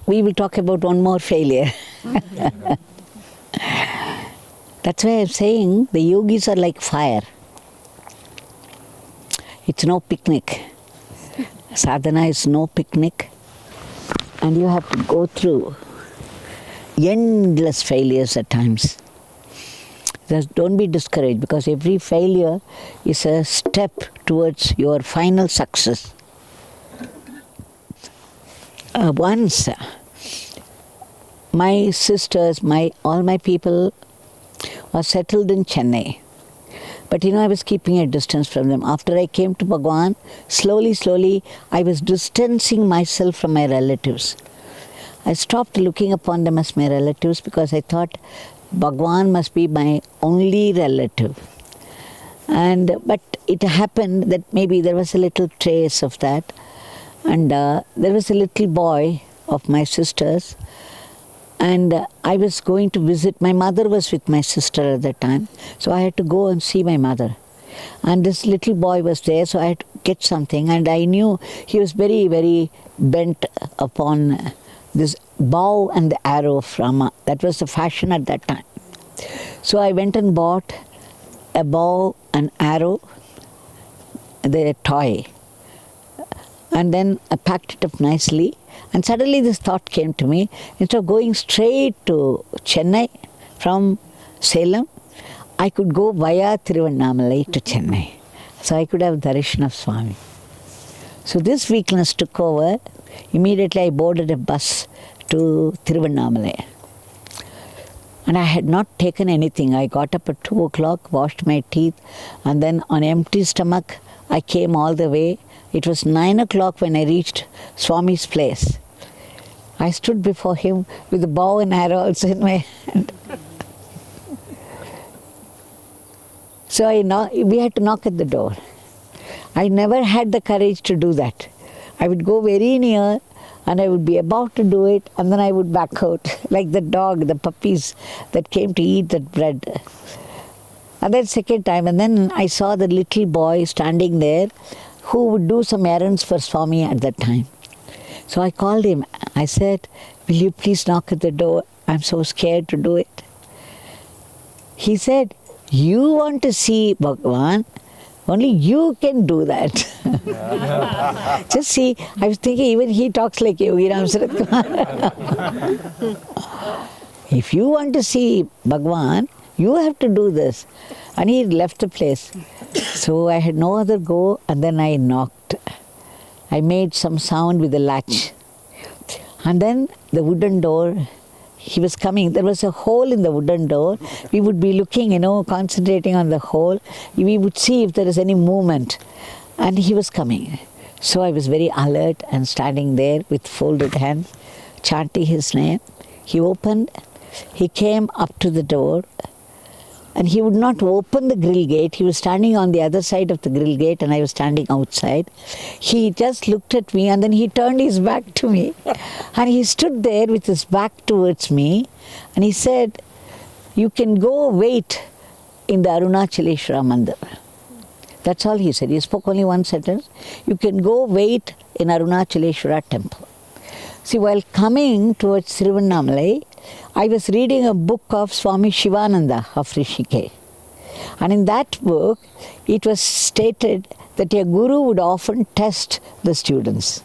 we will talk about one more failure. That's why I'm saying the yogis are like fire. It's no picnic. Sadhana is no picnic. And you have to go through endless failures at times. Don't be discouraged, because every failure is a step towards your final success. Once, my sisters, all my people were settled in Chennai. But I was keeping a distance from them. After I came to Bhagwan, slowly, I was distancing myself from my relatives. I stopped looking upon them as my relatives because I thought Bhagwan must be my only relative. But it happened that maybe there was a little trace of that. And there was a little boy of my sisters. And I was going to visit. My mother was with my sister at that time. So I had to go and see my mother. And this little boy was there, so I had to get something. And I knew he was very, very bent upon this bow and the arrow of Rama. That was the fashion at that time. So I went and bought a bow and arrow, the toy. And then I packed it up nicely. And suddenly this thought came to me, instead of going straight to Chennai from Salem, I could go via Tiruvannamalai to Chennai. So I could have darshan of Swami. So this weakness took over. Immediately I boarded a bus to Tiruvannamalai. And I had not taken anything. I got up at 2 o'clock, washed my teeth, and then on empty stomach I came all the way. It was 9 o'clock when I reached Swami's place. I stood before him with a bow and arrow also in my hand. So we had to knock at the door. I never had the courage to do that. I would go very near and I would be about to do it, and then I would back out like the dog, the puppies that came to eat that bread. And then second time, and then I saw the little boy standing there who would do some errands for Swami at that time. So I called him. I said, "Will you please knock at the door? I'm so scared to do it." He said, "You want to see Bhagwan? Only you can do that." Just see, I was thinking even he talks like Yogi Ramsuratkumar. If you want to see Bhagwan, you have to do this. And he left the place. So I had no other go, and then I knocked. I made some sound with the latch. And then the wooden door, he was coming. There was a hole in the wooden door. We would be looking, concentrating on the hole. We would see if there is any movement. And he was coming. So I was very alert and standing there with folded hands, chanting his name. He opened. He came up to the door. And he would not open the grill gate. He was standing on the other side of the grill gate and I was standing outside. He just looked at me and then he turned his back to me. And he stood there with his back towards me and he said, "You can go wait in the Arunachaleshwara Mandir." That's all he said. He spoke only one sentence. "You can go wait in Arunachaleshwara temple." See, while coming towards Tiruvannamalai, I was reading a book of Swami Shivananda of Rishikesh. And in that book, it was stated that a guru would often test the students.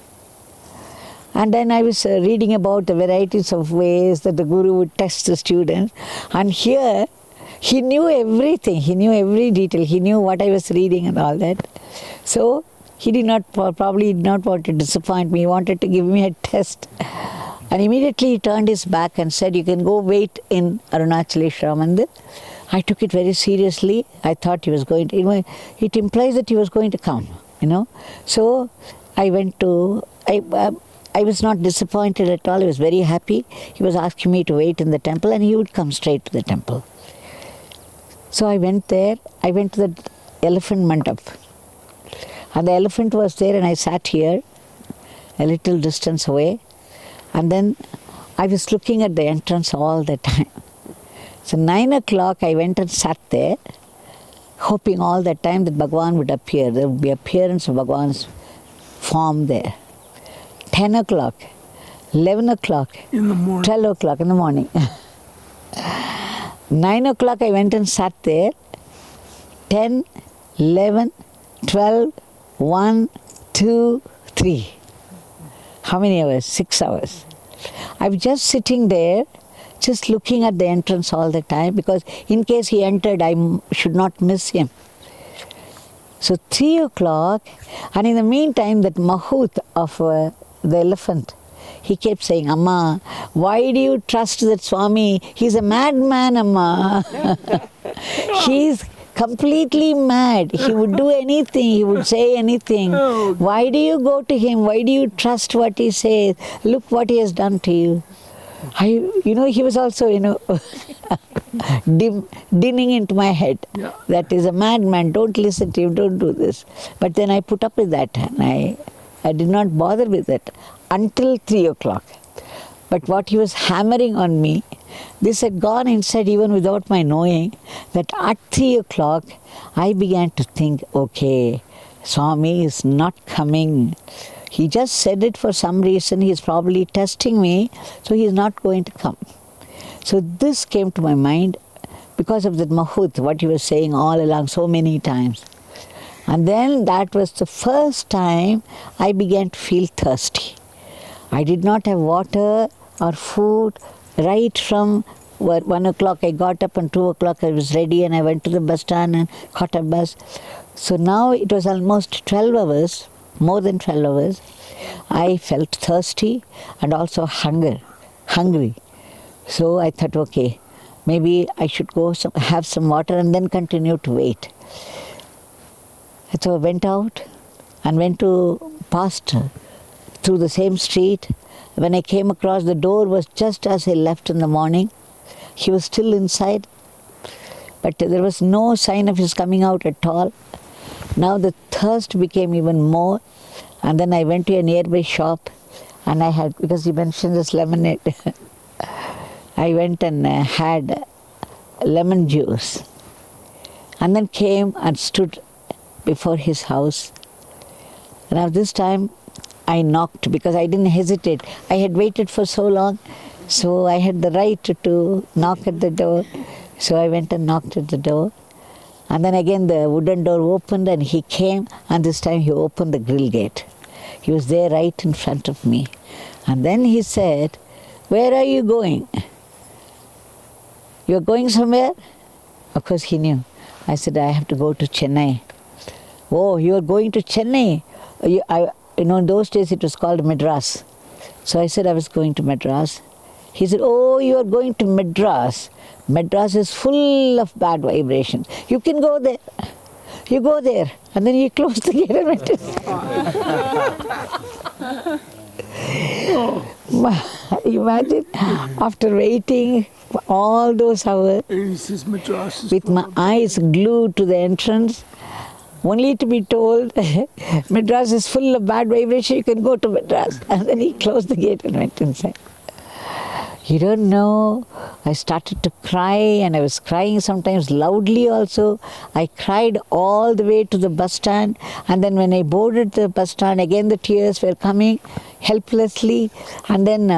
And then I was reading about the varieties of ways that the guru would test the students. And here, he knew everything. He knew every detail. He knew what I was reading and all that. So he probably did not want to disappoint me. He wanted to give me a test. And immediately he turned his back and said, "You can go wait in Arunachaleshwara Mandir." I took it very seriously. I thought he was going to, it implies that he was going to come, So I went to, I was not disappointed at all. I was very happy. He was asking me to wait in the temple and he would come straight to the temple. So I went there. I went to the elephant mandap. And the elephant was there and I sat here, a little distance away. And then I was looking at the entrance all the time. So 9 o'clock I went and sat there, hoping all the time that Bhagwan would appear. There would be appearance of Bhagwan's form there. 10 o'clock, 11 o'clock. In the morning. 12 o'clock in the morning. 9 o'clock I went and sat there. 10, 11, 12, 1, 2, 3. How many hours? 6 hours. I was just sitting there, just looking at the entrance all the time, because in case he entered, I should not miss him. So 3 o'clock, and in the meantime, that mahout of the elephant, he kept saying, Amma, why do you trust that Swami? He's a madman, Amma. He's completely mad. He would do anything. He would say anything. Why do you go to him? Why do you trust what he says? Look what he has done to you. He was also, dinning into my head. Yeah. That is a madman. Don't listen to him. Don't do this. But then I put up with that, and I did not bother with it until 3 o'clock. But what he was hammering on me, this had gone inside even without my knowing, that at 3 o'clock I began to think, okay, Swami is not coming. He just said it for some reason. He's probably testing me, so he's not going to come. So this came to my mind because of that mahout, what he was saying all along so many times. And then that was the first time I began to feel thirsty. I did not have water or food right from 1 o'clock. I got up and 2 o'clock I was ready and I went to the bus stand and caught a bus. So now it was almost 12 hours, more than 12 hours. I felt thirsty and also hungry. So I thought, okay, maybe I should go have some water and then continue to wait. So I went out and went to past through the same street. When I came across, the door was just as I left in the morning. He was still inside, but there was no sign of his coming out at all. Now the thirst became even more, and then I went to a nearby shop, and I had, because he mentioned this lemonade, I went and had lemon juice, and then came and stood before his house. Now this time I knocked, because I didn't hesitate. I had waited for so long, so I had the right to knock at the door. So I went and knocked at the door. And then again the wooden door opened and he came, and this time he opened the grill gate. He was there right in front of me. And then he said, "Where are you going? You're going somewhere?" Of course he knew. I said, "I have to go to Chennai." "Oh, you're going to Chennai?" In those days it was called Madras. So I said I was going to Madras. He said, "Oh, you are going to Madras. Madras is full of bad vibrations. You can go there. You go there." And then he closed the gate and went in. Imagine, after waiting all those hours, with my eyes glued to the entrance, only to be told, Madras is full of bad vibration, you can go to Madras. And then he closed the gate and went inside. You don't know, I started to cry, and I was crying sometimes loudly also. I cried all the way to the bus stand, and then when I boarded the bus stand, again the tears were coming helplessly. And then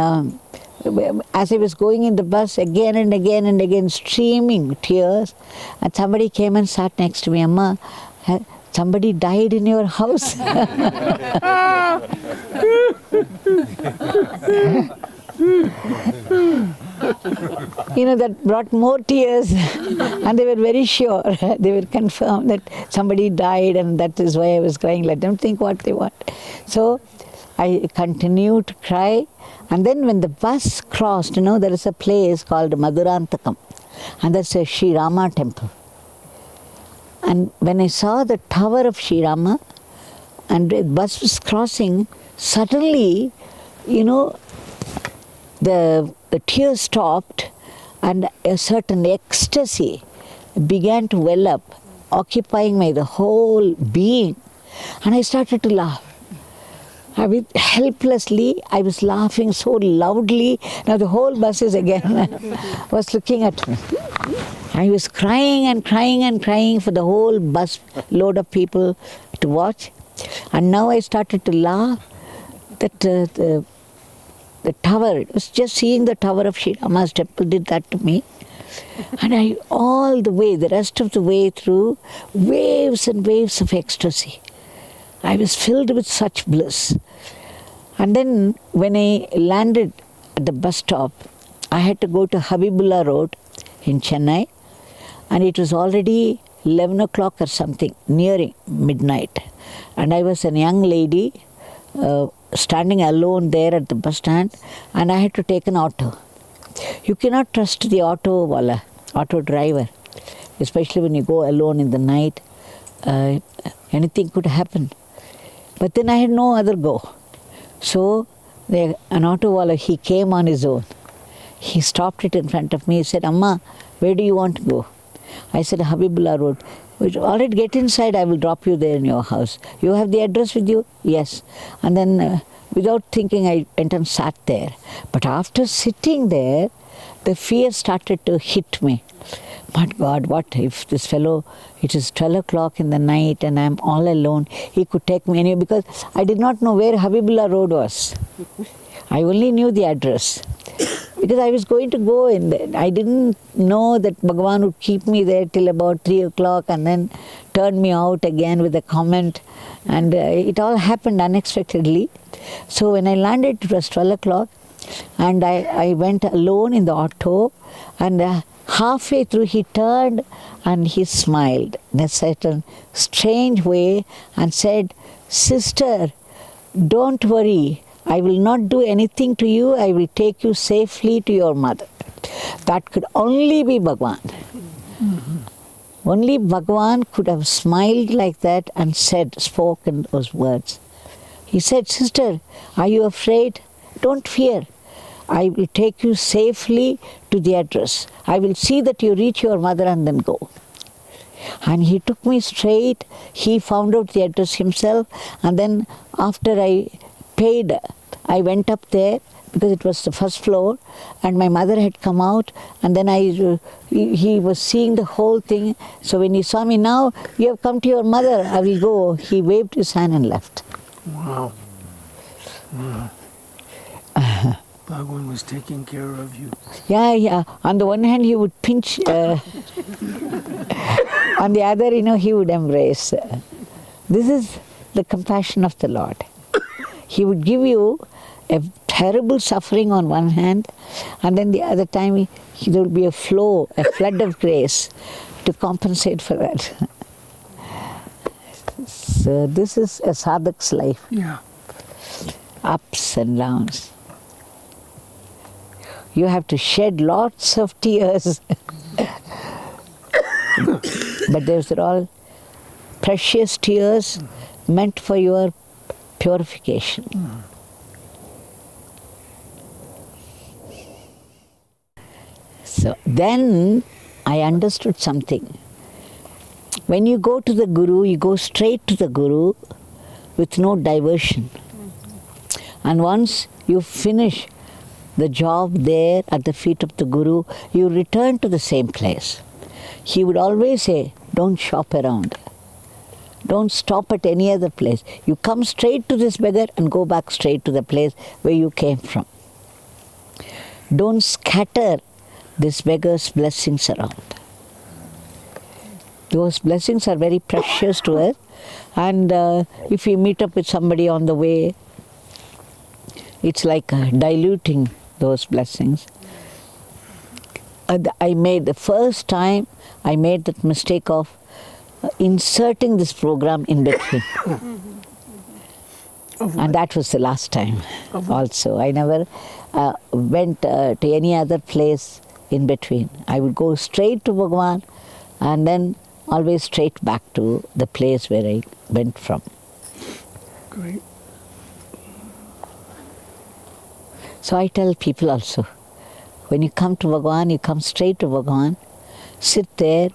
as I was going in the bus, again and again and again, streaming tears, and somebody came and sat next to me. "Amma, somebody died in your house." That brought more tears, and they were very sure. They were confirmed that somebody died, and that is why I was crying. Let them think what they want. So I continued to cry, and then when the bus crossed, there is a place called Madurantakam, and that's a Shri Rama temple. And when I saw the tower of Shri Rama, and the bus was crossing, suddenly, the tears stopped, and a certain ecstasy began to well up, occupying my the whole being. And I started to laugh. Helplessly, I was laughing so loudly. Now the whole buses again was looking at me. I was crying and crying and crying for the whole bus load of people to watch. And now I started to laugh that the tower, it was just seeing the tower of Shri Rama's temple did that to me. And all the way, the rest of the way through, waves and waves of ecstasy. I was filled with such bliss. And then when I landed at the bus stop, I had to go to Habibullah Road in Chennai, and it was already 11 o'clock or something, nearing midnight. And I was a young lady standing alone there at the bus stand, and I had to take an auto. You cannot trust the auto driver, especially when you go alone in the night. Anything could happen. But then I had no other go. So an auto wala, he came on his own. He stopped it in front of me. He said, "Amma, where do you want to go?" I said, "Habibullah Road." "All right, get inside. I will drop you there in your house. You have the address with you?" "Yes." And then without thinking, I went and sat there. But after sitting there, the fear started to hit me. But God, what if this fellow, it is 12 o'clock in the night and I'm all alone, he could take me anywhere, because I did not know where Habibullah Road was. I only knew the address. Because I was going to go in there. I didn't know that Bhagwan would keep me there till about 3 o'clock and then turn me out again with a comment. And it all happened unexpectedly. So when I landed, it was 12 o'clock. And I went alone in the auto, and halfway through he turned and he smiled in a certain strange way and said, "Sister, don't worry. I will not do anything to you. I will take you safely to your mother." That could only be Bhagwan. Only Bhagwan could have smiled like that and spoken those words. He said, "Sister, are you afraid? Don't fear. I will take you safely to the address. I will see that you reach your mother and then go." And he took me straight. He found out the address himself. And then after I paid, I went up there because it was the first floor, and my mother had come out, and then he was seeing the whole thing. So when he saw me, "Now you have come to your mother, I will go." He waved his hand and left. Wow. Bhagwan was taking care of you. Yeah. On the one hand, he would pinch. On the other, he would embrace. This is the compassion of the Lord. He would give you a terrible suffering on one hand, and then the other time there would be a flood of grace to compensate for that. So this is a sadhak's life. Yeah. Ups and downs. You have to shed lots of tears. But those are all precious tears meant for your purification. So then I understood something. When you go to the Guru, you go straight to the Guru with no diversion. And once you finish the job there at the feet of the Guru, you return to the same place. He would always say, "Don't shop around. Don't stop at any other place. You come straight to this beggar and go back straight to the place where you came from. Don't scatter this beggar's blessings around." Those blessings are very precious to us. And if we meet up with somebody on the way, it's like diluting those blessings. The first time I made that mistake of inserting this program in between. And that was the last time also. I never went to any other place in between. I would go straight to Bhagwan and then always straight back to the place where I went from. Great. So I tell people also, when you come to Bhagwan, you come straight to Bhagwan, sit there,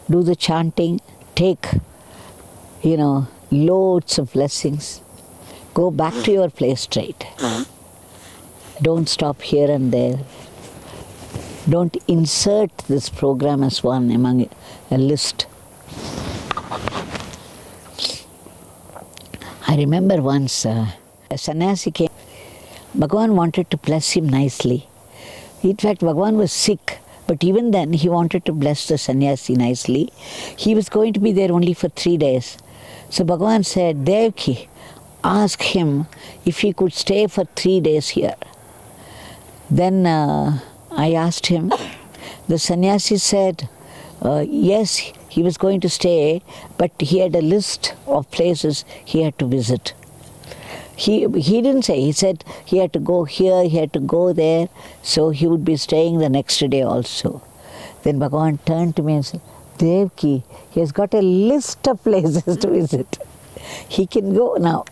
do the chanting, take, loads of blessings, go back to your place straight. Don't stop here and there. Don't insert this program as one among a list. I remember once a sannyasi came. Bhagwan wanted to bless him nicely. In fact, Bhagwan was sick, but even then he wanted to bless the sannyasi nicely. He was going to be there only for 3 days. So Bhagwan said, Devaki, ask him if he could stay for 3 days here. Then I asked him. The sannyasi said, yes, he was going to stay, but he had a list of places he had to visit. He didn't say, he said he had to go here, he had to go there, so he would be staying the next day also. Then Bhagavan turned to me and said, Devaki, he has got a list of places to visit. He can go now.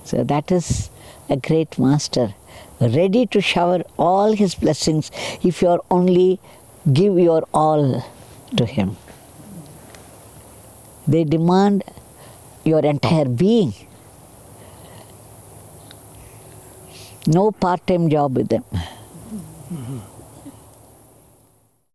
So that is a great master, ready to shower all his blessings if you are only give your all to him. They demand your entire being. No part-time job with them.